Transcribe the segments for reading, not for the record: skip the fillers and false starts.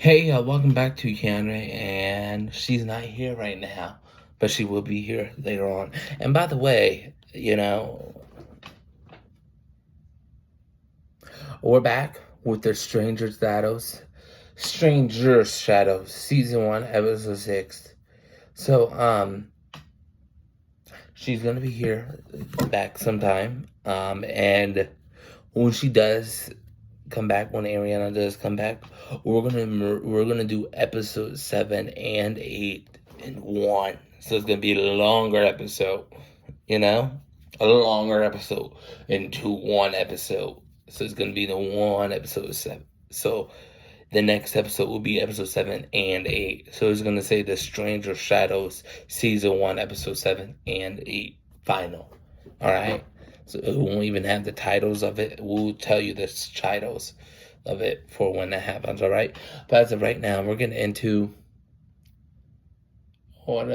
Hey, welcome back to Kiana, and she's not here right now, but she will be here later on. And by the way, we're back with the Stranger Shadows, Season 1, Episode 6. So, she's gonna be here back sometime, and when she does come back, when Ariana does come back, we're gonna do episode 7 and 8 in one. So it's gonna be a longer episode, you know, a longer episode into one episode. So it's gonna be the one episode 7. So the next episode will be episode 7 and 8. So it's gonna say the Stranger Shadows season 1, episode 7 and 8 final. All right. So it won't even have the titles of it. We'll tell you the titles of it for when that happens, all right? But as of right now, we're getting into... fine.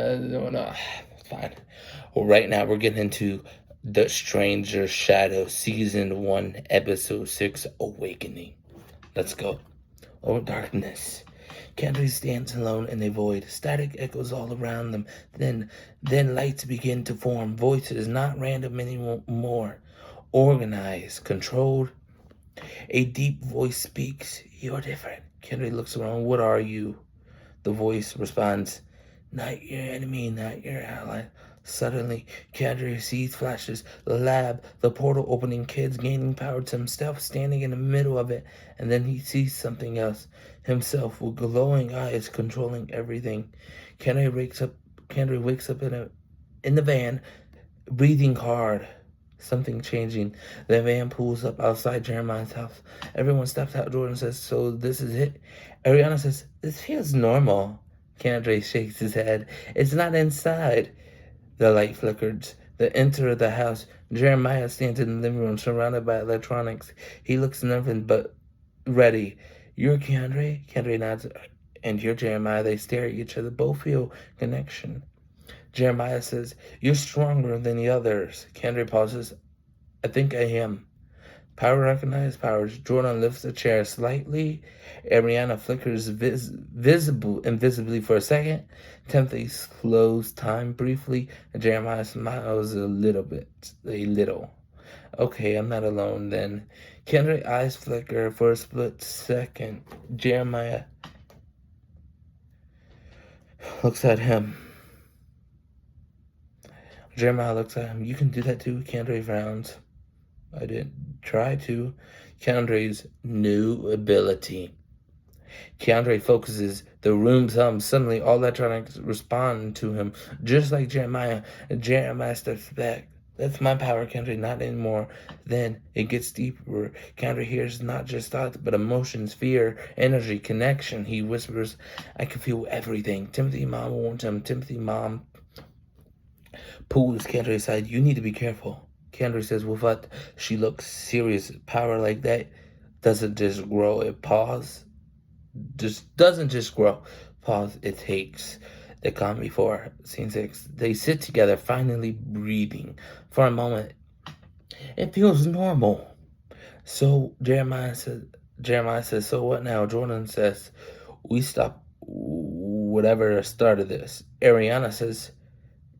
Well, right now, we're getting into The Stranger Shadow, Season 1, Episode 6, Awakening. Let's go. Oh, darkness. Kendry stands alone in a void. Static echoes all around them. Then lights begin to form. Voices not random anymore. Organized, controlled. A deep voice speaks. You're different. Kendry looks around. What are you? The voice responds. Not your enemy, not your ally. Suddenly, Kendry sees flashes. The lab, the portal opening, kids gaining power to himself, standing in the middle of it. And then he sees something else. Himself with glowing eyes controlling everything. Kendry wakes up in the van, breathing hard. Something changing. The van pulls up outside Jeremiah's house. Everyone steps out. Jordan says, so this is it? Ariana says, this feels normal. Kendry shakes his head. It's not inside. The light flickers. They enter the house. Jeremiah stands in the living room surrounded by electronics. He looks nervous but ready. You're Kendry? Kendry nods. And you're Jeremiah. They stare at each other. Both feel connection. Jeremiah says, you're stronger than the others. Kendry pauses. I think I am. Power recognized powers. Jordan lifts the chair slightly. Ariana flickers invisibly for a second. Timothy slows time briefly. And Jeremiah smiles a little. Okay, I'm not alone then. Kendry's eyes flicker for a split second. Jeremiah looks at him. Jeremiah looks at him. You can do that too. Kendry frowns. I didn't try to. Kendry's new ability. Kendry focuses. The room hums. Suddenly, all electronics respond to him, just like Jeremiah. Jeremiah steps back. That's my power, Kendry, not anymore. Then it gets deeper. Kendry hears not just thoughts, but emotions, fear, energy, connection. He whispers, I can feel everything. Timothy, Mom warns him. Timothy, Mom pulls Kendry aside. You need to be careful. Kendry says, with what? She looks serious. Power like that doesn't just grow. It doesn't just grow. Pause. It takes. The calm before scene 6. They sit together, finally breathing. For a moment, it feels normal. So Jeremiah says, so what now? Jordan says, we stop whatever started this. Ariana says,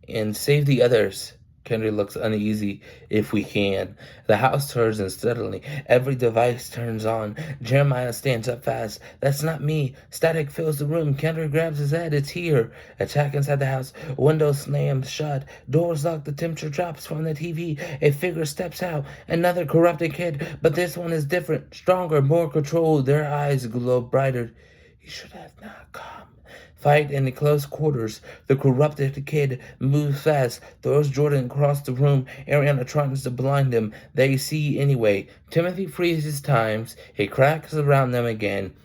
and save the others. Kendry looks uneasy. If we can. The house turns unsteadily. Every device turns on. Jeremiah stands up fast. That's not me. Static fills the room. Kendry grabs his head. It's here. Attack inside the house. Windows slammed shut. Doors locked. The temperature drops from the TV. A figure steps out. Another corrupted kid. But this one is different. Stronger. More controlled. Their eyes glow brighter. You should have not come. Fight in the close quarters. The corrupted kid moves fast, throws Jordan across the room. Ariana tries to blind him. They see anyway. Timothy freezes times. He cracks around them again.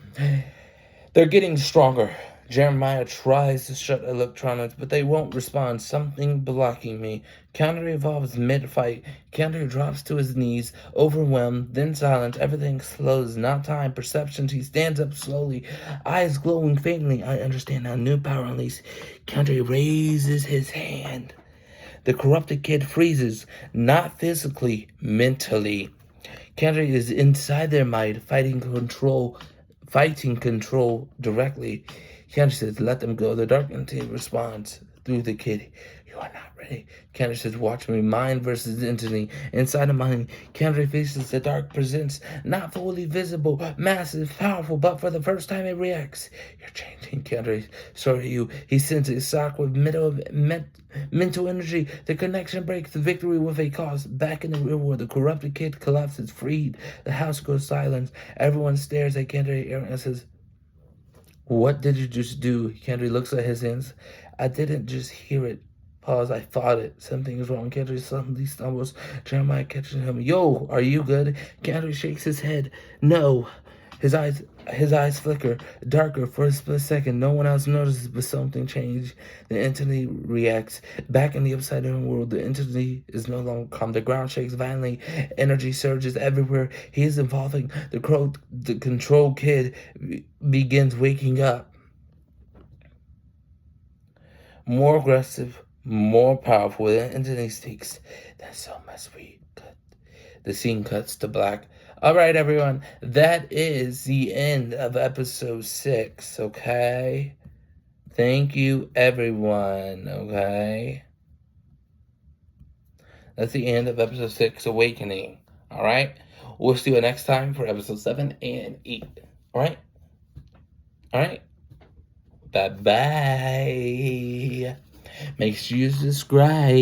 They're getting stronger. Jeremiah tries to shut electronics, but they won't respond. Something blocking me. Kendry evolves mid-fight. Kendry drops to his knees, overwhelmed, then silent. Everything slows, not time, perceptions. He stands up slowly, eyes glowing faintly. I understand now. New power unleashed. Kendry raises his hand. The corrupted kid freezes, not physically, mentally. Kendry is inside their mind, fighting fighting control directly. Kendra says, let them go. The dark entity responds through the kid. You are not ready. Kendra says, watch me. Mind versus entity. Inside of mind, Kendra faces the dark presence. Not fully visible, massive, powerful, but for the first time it reacts. You're changing, Kendra. So are you. He sends a sock with mental energy. The connection breaks. The victory with a cause. Back in the real world, the corrupted kid collapses, freed. The house goes silent. Everyone stares at Kendra and says, what did you just do? Kendra looks at his hands. I didn't just hear it. Pause, I thought it. Something is wrong. Kendra suddenly stumbles. Jeremiah catches him. Yo, are you good? Kendra shakes his head. No. His eyes flicker darker for a split second. No one else notices, but something changed. The entity reacts. Back in the upside down world, the entity is no longer calm. The ground shakes violently. Energy surges everywhere. He is evolving. The control kid begins waking up. More aggressive, more powerful. The entity speaks. That's so much we cut. The scene cuts to black. All right, everyone. That is the end of episode 6, okay? Thank you, everyone, okay? That's the end of episode 6, Awakening, all right? We'll see you next time for episode 7 and 8, all right? All right? Bye-bye. Make sure you subscribe.